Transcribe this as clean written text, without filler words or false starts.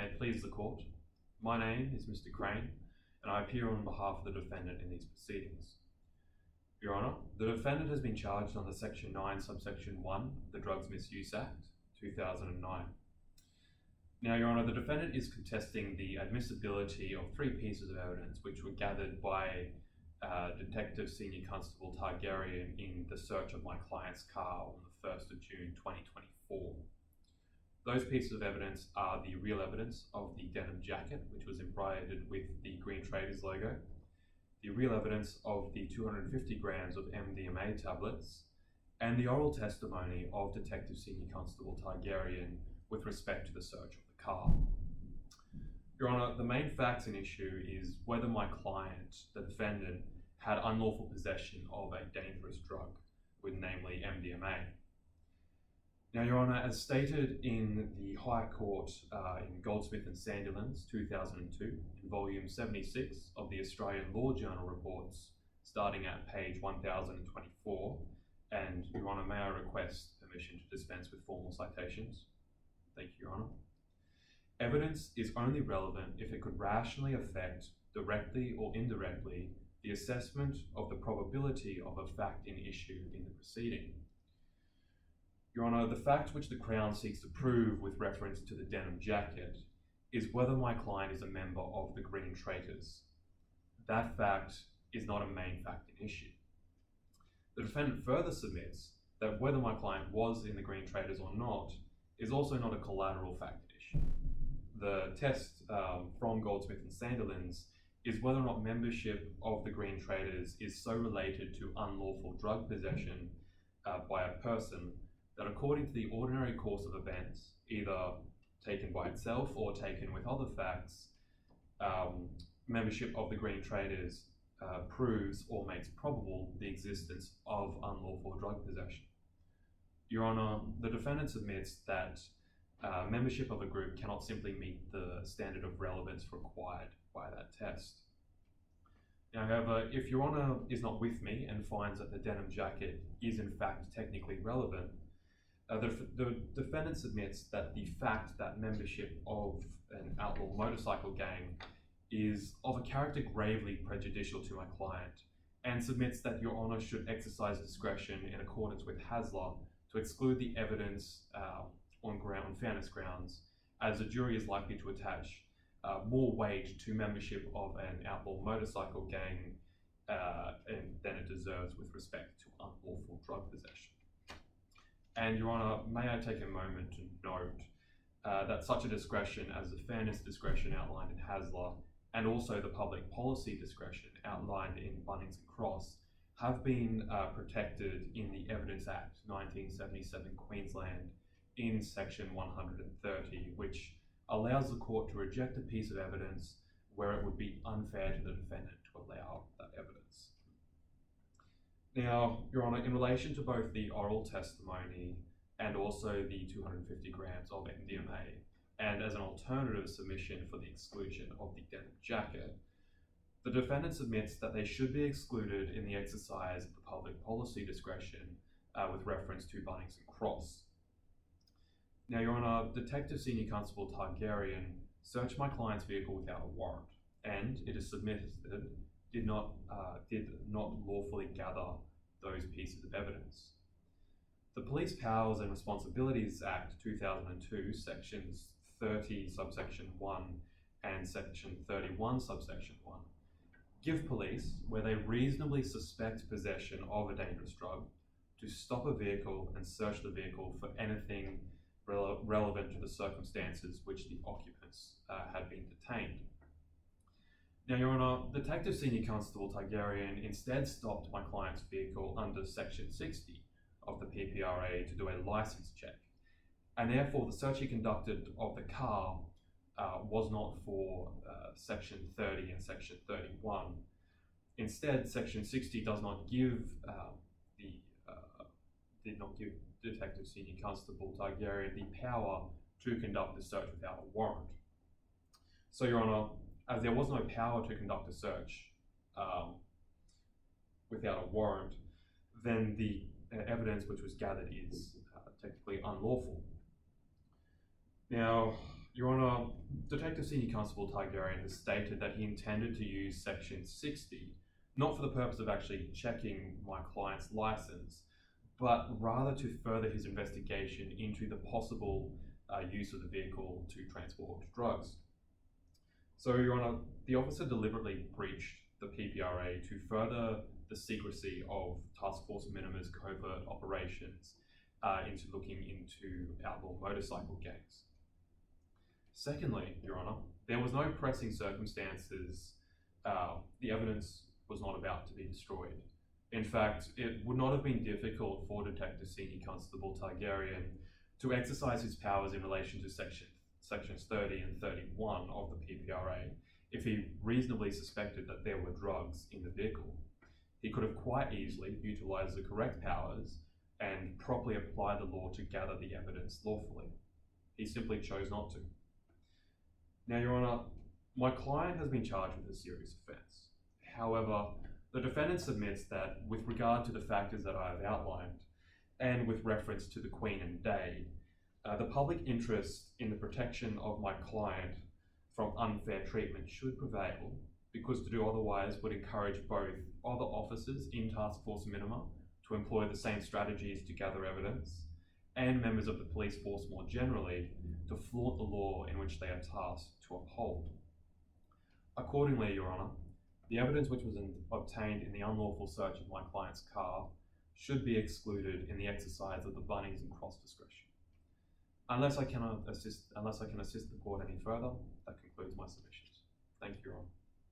May it please the court. My name is Mr. Crane, and I appear on behalf of the defendant in these proceedings. Your Honour, the defendant has been charged under Section 9, Subsection 1 of the Drugs Misuse Act, 2009. Now, Your Honour, the defendant is contesting the admissibility of three pieces of evidence which were gathered by Detective Senior Constable Targaryen in the search of my client's car on the 1st of June 2024. Those pieces of evidence are the real evidence of the denim jacket, which was embroidered with the Green Traders logo, the real evidence of the 250 grams of MDMA tablets, and the oral testimony of Detective Senior Constable Targaryen with respect to the search of the car. Your Honour, the main facts in issue is whether my client, the defendant, had unlawful possession of a dangerous drug, with namely MDMA. Now, Your Honour, as stated in the High Court in Goldsmith and Sandilands 2002, in volume 76 of the Australian Law Journal reports, starting at page 1024, and Your Honour, may I request permission to dispense with formal citations? Thank you, Your Honour. Evidence is only relevant if it could rationally affect, directly or indirectly, the assessment of the probability of a fact in issue in the proceeding. Your Honour, the fact which the Crown seeks to prove with reference to the denim jacket is whether my client is a member of the Green Traitors. That fact is not a main fact in issue. The defendant further submits that whether my client was in the Green Traitors or not is also not a collateral fact issue. The test from Goldsmith and Sandilands is whether or not membership of the Green Traitors is so related to unlawful drug possession by a person that according to the ordinary course of events, either taken by itself or taken with other facts, membership of the Green Traitors proves or makes probable the existence of unlawful drug possession. Your Honour, the defendant admits that membership of a group cannot simply meet the standard of relevance required by that test. Now, however, if Your Honour is not with me and finds that the denim jacket is in fact technically relevant, the defendant admits that the fact that membership of an outlaw motorcycle gang is of a character gravely prejudicial to my client, and submits that Your Honour should exercise discretion in accordance with Hasler to exclude the evidence on fairness grounds, as the jury is likely to attach more weight to membership of an outlaw motorcycle gang than it deserves with respect to unlawful drug possession. And Your Honour, may I take a moment to note that such a discretion as the fairness discretion outlined in Hasler and also the public policy discretion outlined in Bunnings and Cross have been protected in the Evidence Act 1977 Queensland in section 130, which allows the court to reject a piece of evidence where it would be unfair to the defendant to allow that evidence. Now, Your Honour, in relation to both the oral testimony and also the 250 grams of MDMA, and as an alternative submission for the exclusion of the denim jacket, the defendant admits that they should be excluded in the exercise of the public policy discretion with reference to Bunnings and Cross. Now, Your Honour, Detective Senior Constable Targaryen searched my client's vehicle without a warrant, and it is submitted did not lawfully gather those pieces of evidence. The Police Powers and Responsibilities Act 2002, sections 30 subsection 1 and section 31 subsection 1, give police, where they reasonably suspect possession of a dangerous drug, to stop a vehicle and search the vehicle for anything relevant to the circumstances which the occupants had been detained. Now, Your Honour, Detective Senior Constable Targaryen instead stopped my client's vehicle under Section 60 of the PPRA to do a licence check, and therefore the search he conducted of the car was not for Section 30 and Section 31. Instead, Section 60 does not give Detective Senior Constable Targaryen the power to conduct the search without a warrant. So, Your Honour, as there was no power to conduct a search without a warrant, then the evidence which was gathered is technically unlawful. Now, Your Honour, Detective Senior Constable Targaryen has stated that he intended to use Section 60, not for the purpose of actually checking my client's license, but rather to further his investigation into the possible use of the vehicle to transport drugs. So, Your Honour, the officer deliberately breached the PPRA to further the secrecy of Task Force Minima's covert operations into looking into outlaw motorcycle gangs. Secondly, Your Honour, there was no pressing circumstances. The evidence was not about to be destroyed. In fact, it would not have been difficult for Detective Senior Constable Targaryen to exercise his powers in relation to sections 30 and 31 of the PPRA if he reasonably suspected that there were drugs in the vehicle. He could have quite easily utilised the correct powers and properly applied the law to gather the evidence lawfully. He simply chose not to. Now, Your Honour, my client has been charged with a serious offence. However, the defendant submits that with regard to the factors that I have outlined, and with reference to the Queen and Day, the public interest in the protection of my client from unfair treatment should prevail, because to do otherwise would encourage both other officers in Task Force Minima to employ the same strategies to gather evidence, and members of the police force more generally to flaunt the law in which they are tasked to uphold. Accordingly, Your Honour, the evidence which was obtained in the unlawful search of my client's car should be excluded in the exercise of the Bunnings and Cross discretion. Unless I can assist the court any further, that concludes my submissions. Thank you, Your Honour.